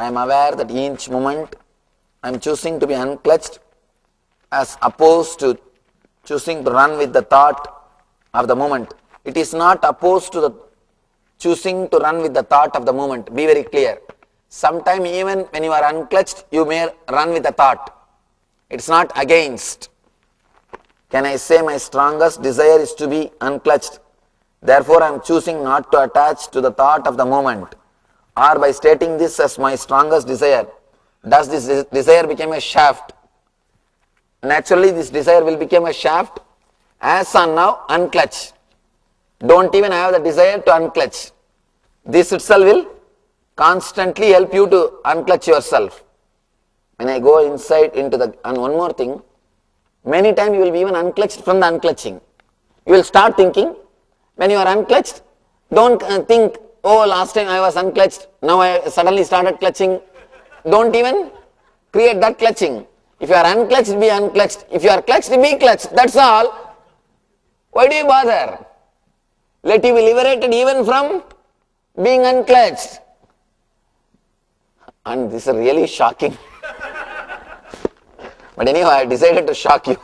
I am aware that each moment I am choosing to be unclutched as opposed to choosing to run with the thought of the moment. It is not opposed to the choosing to run with the thought of the moment. Be very clear. Sometime even when you are unclutched, you may run with the thought. It's not against. Can I say my strongest desire is to be unclutched? Therefore, I am choosing not to attach to the thought of the moment. Or by stating this as my strongest desire, does this desire become a shaft? Naturally, this desire will become a shaft as on now unclutch. Don't even have the desire to unclutch. This itself will constantly help you to unclutch yourself. When I go inside into the, and one more thing, many times you will be even unclutched from the unclutching. You will start thinking, when you are unclutched, don't think, oh last time I was unclutched, now I suddenly started clutching. Don't even create that clutching. If you are unclutched, be unclutched. If you are clutched, be clutched. That's all. Why do you bother? Let you be liberated even from being unclutched. And this is really shocking. But anyhow, I decided to shock you.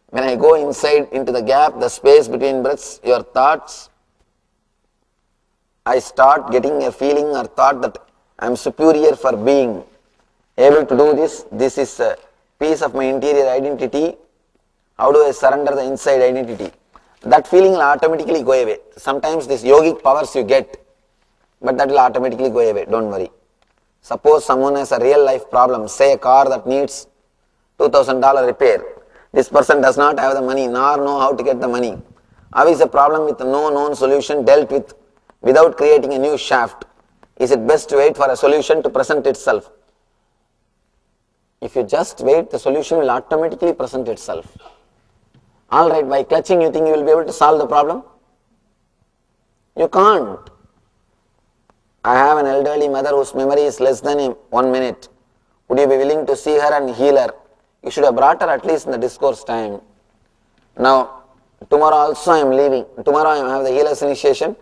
When I go inside into the gap, the space between breaths, your thoughts, I start getting a feeling or thought that I am superior for being able to do this. This is a piece of my interior identity. How do I surrender the inside identity? That feeling will automatically go away. Sometimes these yogic powers you get, but that will automatically go away. Don't worry. Suppose someone has a real life problem, say a car that needs $2,000 repair. This person does not have the money nor know how to get the money. How is a problem with no known solution dealt with without creating a new shaft? Is it best to wait for a solution to present itself? If you just wait, the solution will automatically present itself. Alright, by clutching you think you will be able to solve the problem? You can't. I have an elderly mother whose memory is less than 1 minute. Would you be willing to see her and heal her? You should have brought her at least in the discourse time. Now, tomorrow also I am leaving. Tomorrow I have the healer's initiation.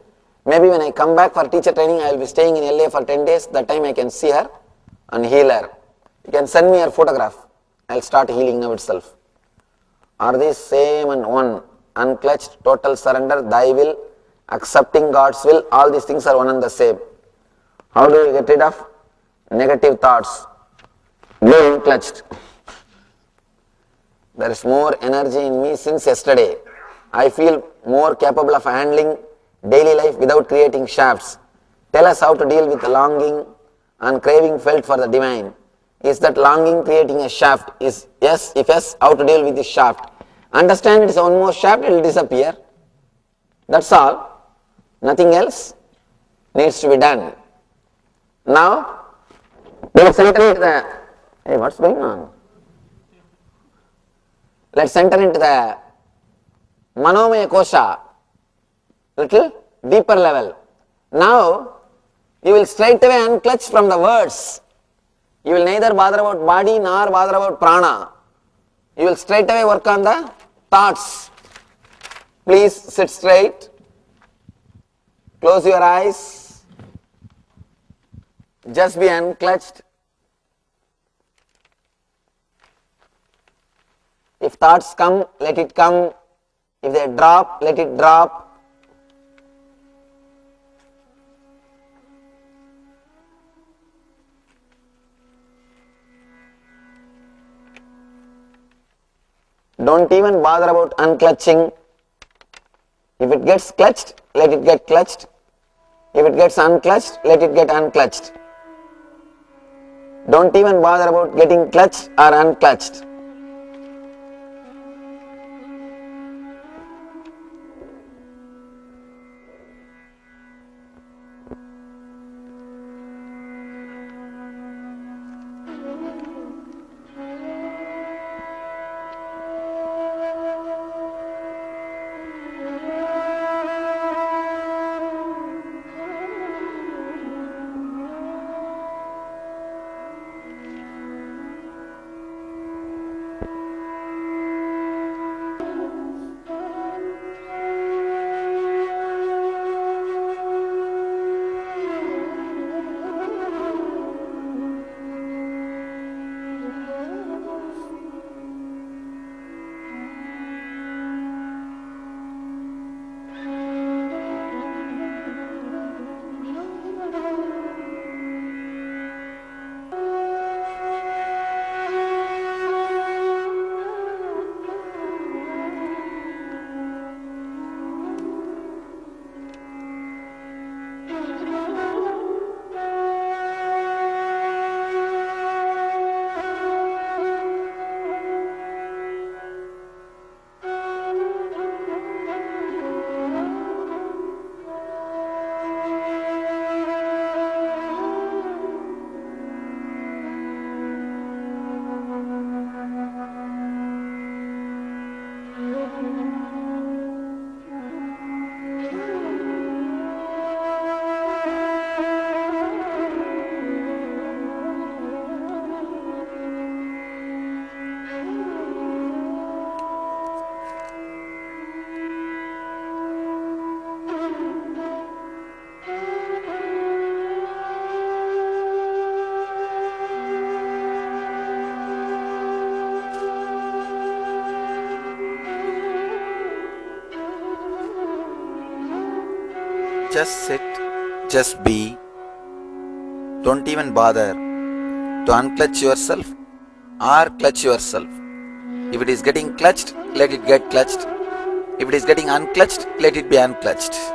Maybe when I come back for teacher training, I will be staying in LA for 10 days. That time I can see her and heal her. You can send me her photograph. I will start healing now itself. Are these same and one? Unclutched, total surrender, thy will, accepting God's will, all these things are one and the same. How do you get rid of negative thoughts? Go unclutched. There is more energy in me since yesterday. I feel more capable of handling daily life without creating shafts. Tell us how to deal with the longing and craving felt for the divine. Is that longing creating a shaft? Is yes, if yes, how to deal with this shaft? Understand it is one more shaft, it will disappear. That's all. Nothing else needs to be done. Now, let's enter into the, hey, what's going on? Let's enter into the Manomaya Kosha, little deeper level. Now, you will straight away unclutch from the words. You will neither bother about body nor bother about prana. You will straight away work on the thoughts. Please sit straight. Close your eyes. Just be unclutched. If thoughts come, let it come. If they drop, let it drop. Don't even bother about unclutching. If it gets clutched, let it get clutched. If it gets unclutched, let it get unclutched. Don't even bother about getting clutched or unclutched. Just sit, just be. Don't even bother to unclutch yourself or clutch yourself. If it is getting clutched, let it get clutched. If it is getting unclutched, let it be unclutched.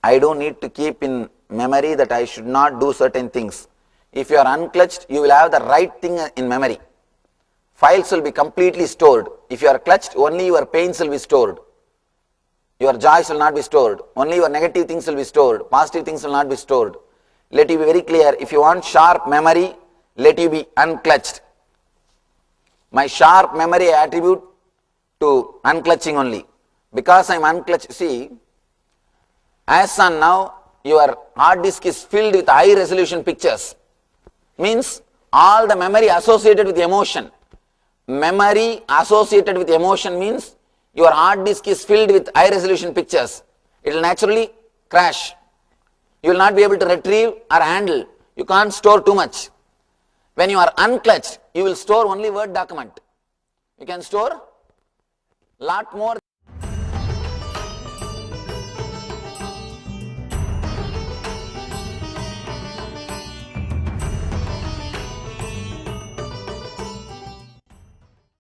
I don't need to keep in memory that I should not do certain things. If you are unclutched, you will have the right thing in memory. Files will be completely stored. If you are clutched, only your pains will be stored. Your joys will not be stored. Only your negative things will be stored. Positive things will not be stored. Let you be very clear. If you want sharp memory, let you be unclutched. My sharp memory I attribute to unclutching only. Because I am unclutched, see, as on now, your hard disk is filled with high resolution pictures. Means all the memory associated with emotion. Memory associated with emotion means your hard disk is filled with high resolution pictures. It will naturally crash. You will not be able to retrieve or handle. You can't store too much. When you are unclutched, you will store only Word document. You can store lot more